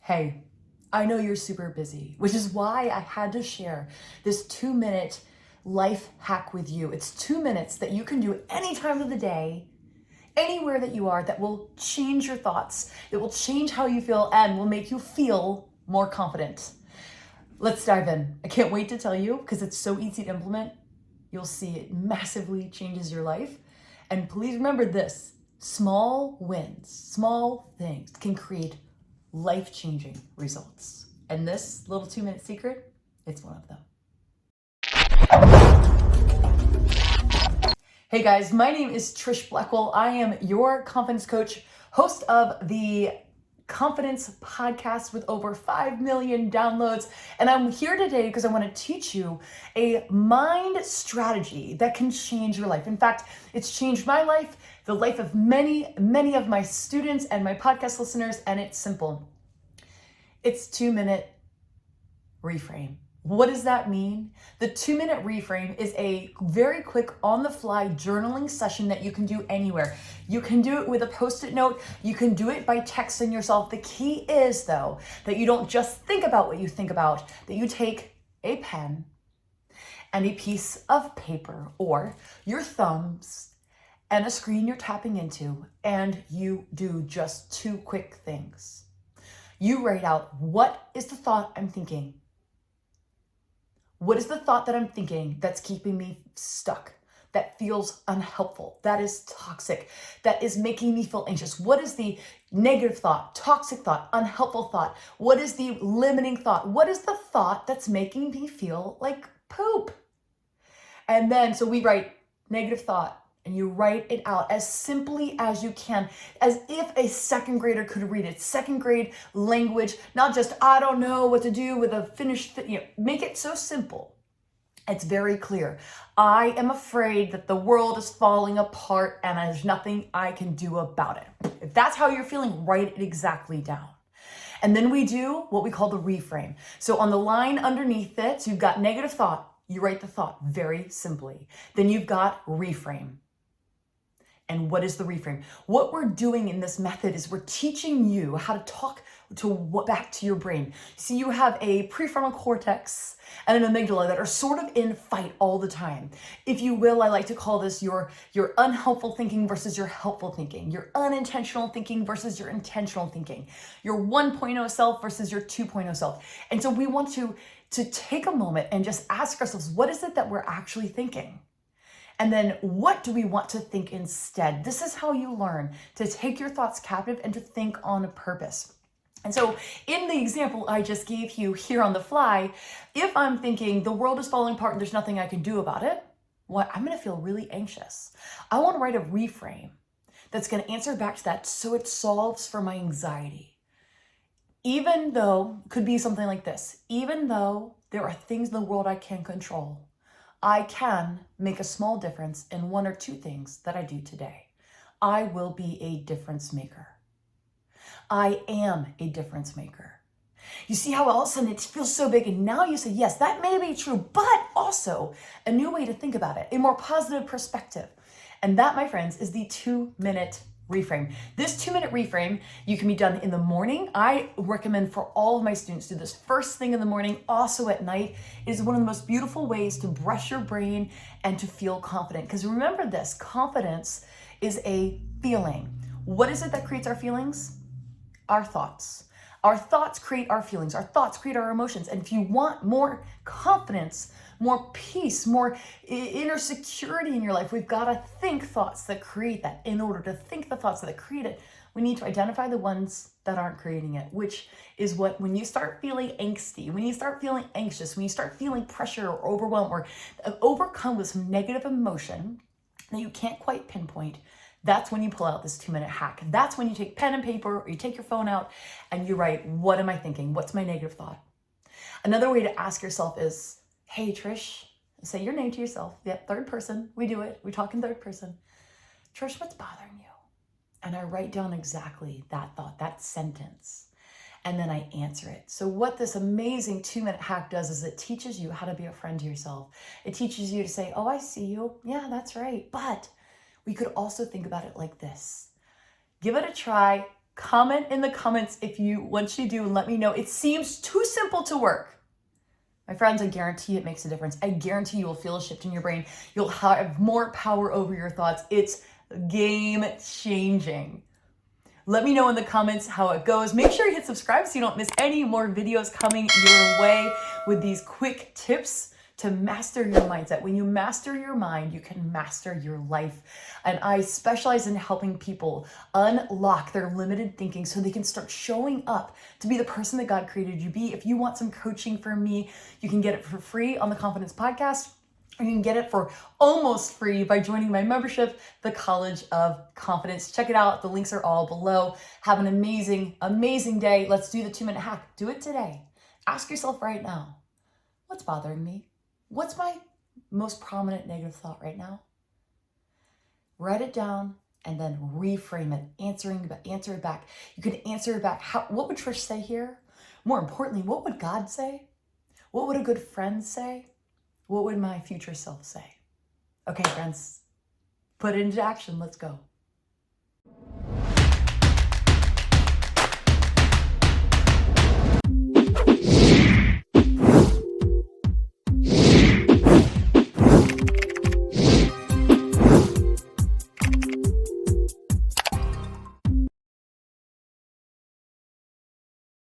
Hey, I know you're super busy, which is why I had to share this 2-minute life hack with you. It's 2 minutes that you can do any time of the day, anywhere that you are, that will change your thoughts. It will change how you feel and will make you feel more confident. Let's dive in. I can't wait to tell you because it's so easy to implement. You'll see it massively changes your life. And please remember this, small wins, small things can create life-changing results. And this little 2-minute secret, it's one of them. Hey guys, my name is Trish Blackwell. I am your confidence coach, host of the Confidence Podcast with over 5 million downloads. And I'm here today because I want to teach you a mind strategy that can change your life. In fact, it's changed my life, the life of many, many of my students and my podcast listeners, and it's simple. It's 2-minute reframe. What does that mean? The 2-minute reframe is a very quick on-the-fly journaling session that you can do anywhere. You can do it with a Post-it note. You can do it by texting yourself. The key is, though, that you don't just think about what you think about, that you take a pen and a piece of paper or your thumbs and a screen you're tapping into, and you do just 2 quick things. You write out, what is the thought I'm thinking? What is the thought that I'm thinking that's keeping me stuck, that feels unhelpful, that is toxic, that is making me feel anxious? What is the negative thought, toxic thought, unhelpful thought? What is the limiting thought? What is the thought that's making me feel like poop? And then, so we write negative thought, and you write it out as simply as you can, as if a second grader could read it. Second grade language, not just, I don't know what to do with a finished, make it so simple. It's very clear. I am afraid that the world is falling apart and there's nothing I can do about it. If that's how you're feeling, write it exactly down. And then we do what we call the reframe. So on the line underneath it, so you've got negative thought, you write the thought very simply. Then you've got reframe. And what is the reframe? What we're doing in this method is we're teaching you how to talk back to your brain. See, you have a prefrontal cortex and an amygdala that are sort of in fight all the time. If you will, I like to call this your unhelpful thinking versus your helpful thinking, your unintentional thinking versus your intentional thinking, your 1.0 self versus your 2.0 self. And so we want to take a moment and just ask ourselves, what is it that we're actually thinking? And then what do we want to think instead? This is how you learn to take your thoughts captive and to think on purpose. And so in the example I just gave you here on the fly, if I'm thinking the world is falling apart and there's nothing I can do about it, I'm going to feel really anxious. I want to write a reframe that's going to answer back to that so it solves for my anxiety. Even though, could be something like this, even though there are things in the world I can't control, I can make a small difference in 1 or 2 things that I do today. I will be a difference maker. I am a difference maker. You see how all of a sudden it feels so big, and now you say, yes, that may be true, but also a new way to think about it, a more positive perspective. And that, my friends, is the 2-minute reframe. This 2-minute reframe, you can be done in the morning. I recommend for all of my students do this first thing in the morning, also at night. It is one of the most beautiful ways to brush your brain and to feel confident. Because remember this, confidence is a feeling. What is it that creates our feelings? Our thoughts. Our thoughts create our feelings. Our thoughts create our emotions. And if you want more confidence, more peace, more inner security in your life, we've got to think thoughts that create that. In order to think the thoughts that create it, we need to identify the ones that aren't creating it, which is what, when you start feeling angsty, when you start feeling anxious, when you start feeling pressure or overwhelmed or overcome with some negative emotion that you can't quite pinpoint, that's when you pull out this 2-minute hack. That's when you take pen and paper or you take your phone out and you write, what am I thinking? What's my negative thought? Another way to ask yourself is, hey, Trish, say your name to yourself. Yep, third person. We do it. We talk in third person. Trish, what's bothering you? And I write down exactly that thought, that sentence, and then I answer it. So what this amazing 2-minute hack does is it teaches you how to be a friend to yourself. It teaches you to say, oh, I see you. Yeah, that's right. But we could also think about it like this. Give it a try. Comment in the comments once you do, and let me know. It seems too simple to work. My friends, I guarantee it makes a difference. I guarantee you will feel a shift in your brain. You'll have more power over your thoughts. It's game changing. Let me know in the comments how it goes. Make sure you hit subscribe so you don't miss any more videos coming your way with these quick tips to master your mindset. When you master your mind, you can master your life. And I specialize in helping people unlock their limited thinking so they can start showing up to be the person that God created you to be. If you want some coaching from me, you can get it for free on the Confidence Podcast, or you can get it for almost free by joining my membership, the College of Confidence. Check it out. The links are all below. Have an amazing, amazing day. Let's do the 2-minute hack. Do it today. Ask yourself right now, what's bothering me? What's my most prominent negative thought right now? Write it down and then reframe it, answer it back. You can answer it back. What would Trish say here? More importantly, what would God say? What would a good friend say? What would my future self say? Okay, friends, put it into action. Let's go.